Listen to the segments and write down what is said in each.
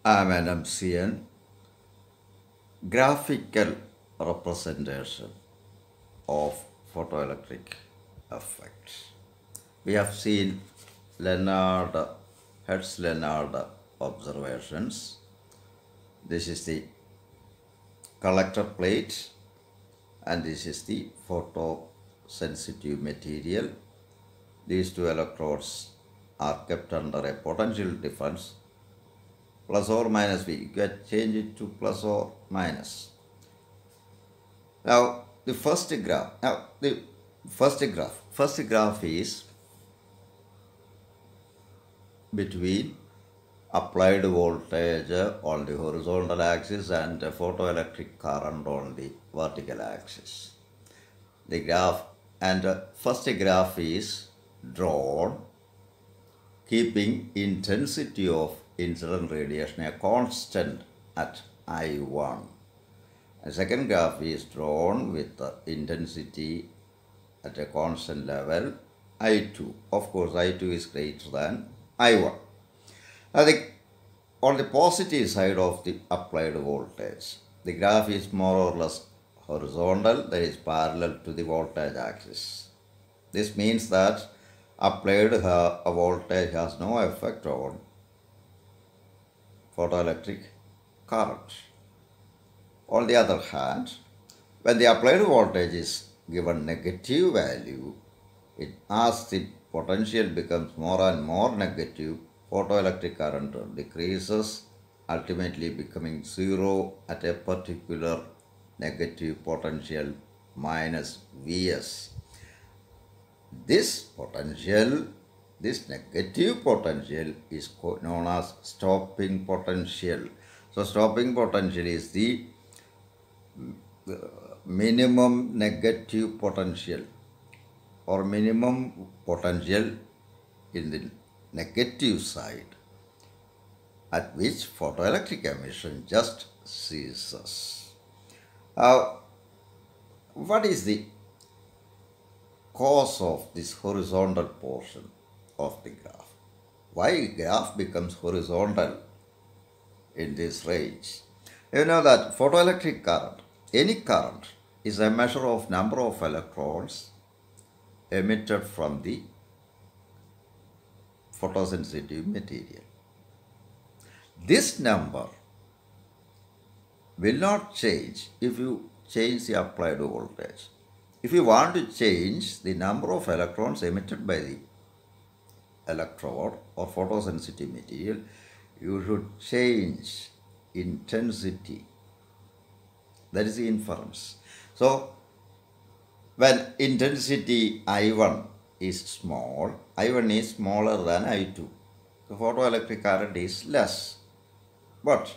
I'm Ennemcien. Graphical representation of photoelectric effects. We have seen Hertz-Leonard observations. This is the collector plate and this is the photosensitive material. These two electrodes are kept under a potential difference plus or minus V. You can change it to plus or minus. Now the first graph is between applied voltage on the horizontal axis and photoelectric current on the vertical axis. The graph and first graph is drawn keeping intensity of incident radiation a constant at I1. A second graph is drawn with the intensity at a constant level I2. Of course, I2 is greater than I1. Now, on the positive side of the applied voltage, the graph is more or less horizontal, that is parallel to the voltage axis. This means that applied voltage has no effect on photoelectric current. On the other hand, when the applied voltage is given negative value, as the potential becomes more and more negative, photoelectric current decreases, ultimately becoming zero at a particular negative potential minus Vs. This negative potential is known as stopping potential. So stopping potential is the minimum negative potential or minimum potential in the negative side at which photoelectric emission just ceases. What is the cause of this horizontal portion of the graph? Why graph becomes horizontal in this range? You know that photoelectric current, any current, is a measure of number of electrons emitted from the photosensitive material. This number will not change if you change the applied voltage. If you want to change the number of electrons emitted by the electrode or photosensitive material, you should change intensity. That is the inference. So, when intensity I1 is small, I1 is smaller than I2. The photoelectric current is less. But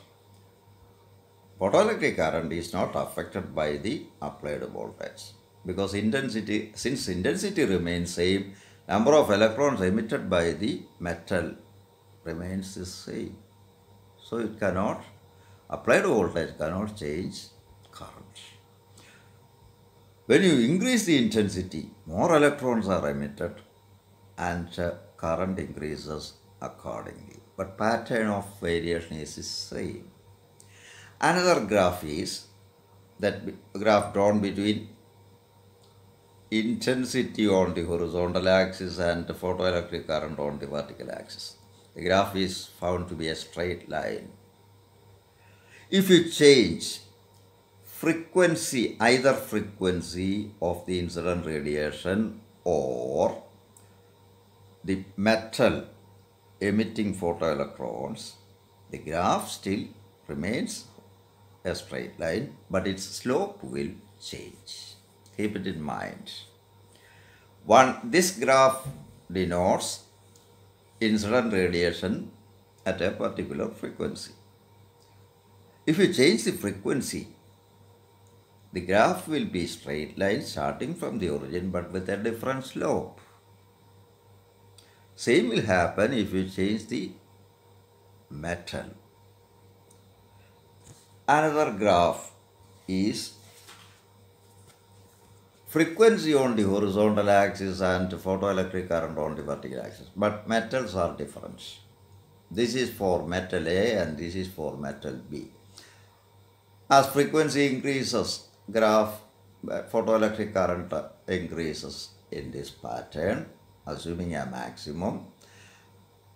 photoelectric current is not affected by the applied voltage because since intensity remains same, number of electrons emitted by the metal remains the same. So applied voltage cannot change current. When you increase the intensity, more electrons are emitted and current increases accordingly. But pattern of variation is the same. Another graph is that graph drawn between intensity on the horizontal axis and the photoelectric current on the vertical axis. The graph is found to be a straight line. If you change either frequency of the incident radiation or the metal emitting photoelectrons, the graph still remains a straight line, but its slope will change. Keep it in mind. This graph denotes incident radiation at a particular frequency. If you change the frequency, the graph will be straight line starting from the origin but with a different slope. Same will happen if you change the metal. Another graph is frequency on the horizontal axis and photoelectric current on the vertical axis. But metals are different. This is for metal A and this is for metal B. As frequency increases, photoelectric current increases in this pattern, assuming a maximum,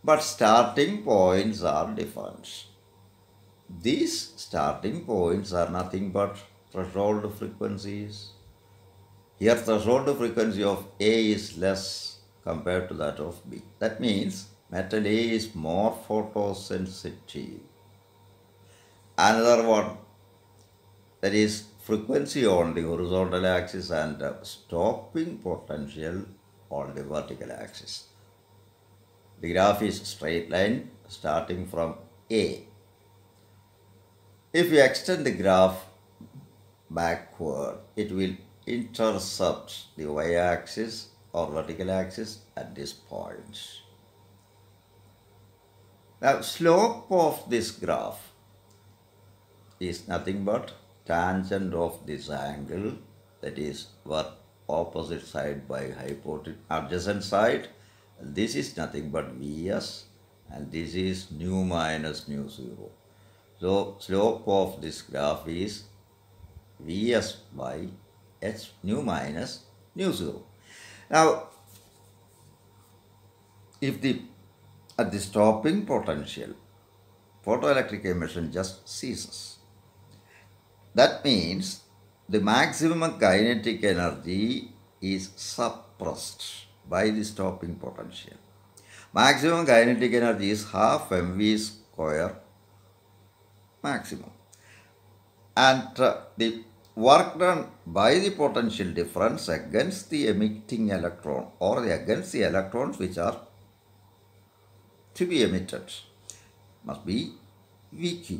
but starting points are different. These starting points are nothing but threshold frequencies. Here threshold frequency of A is less compared to that of B. That means metal A is more photosensitive. Another one, that is frequency on the horizontal axis and stopping potential on the vertical axis. The graph is straight line starting from A. If you extend the graph backward, it will intercept the y-axis or vertical axis at this point. Now, slope of this graph is nothing but tangent of this angle, that is opposite side by adjacent side. This is nothing but Vs and this is nu minus nu 0. So slope of this graph is Vs by h nu minus nu 0. Now, if at the stopping potential, photoelectric emission just ceases. That means the maximum kinetic energy is suppressed by the stopping potential. Maximum kinetic energy is half mv square maximum. And the work done by the potential difference against the emitting electron or against the electrons which are to be emitted must be VQ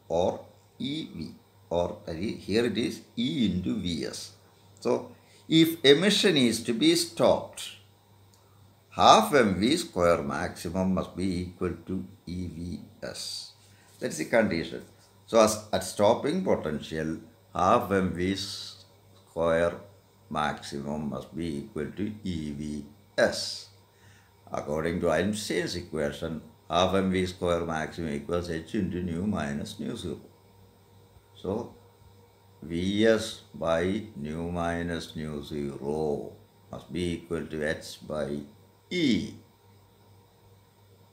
or EV, or here it is E into Vs. So if emission is to be stopped, half mv square maximum must be equal to EVS. That's the condition. So as at stopping potential, half mv square maximum must be equal to EVS. According to Ennemcien's equation, half mv square maximum equals h into nu minus nu 0. So Vs by nu minus nu 0 must be equal to h by E.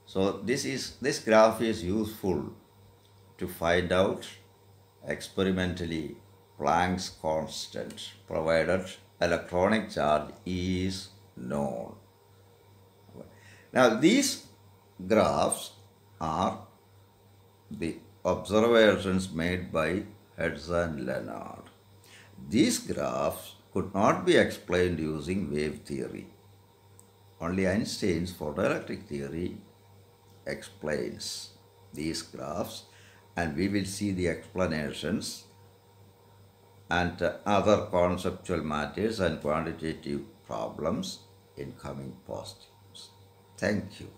So this graph is useful to find out experimentally Planck's constant, provided electronic charge is known. Now these graphs are the observations made by Hertz and Leonard. These graphs could not be explained using wave theory. Only Einstein's photoelectric theory explains these graphs, and we will see the explanations and other conceptual matters and quantitative problems in coming post. Thank you.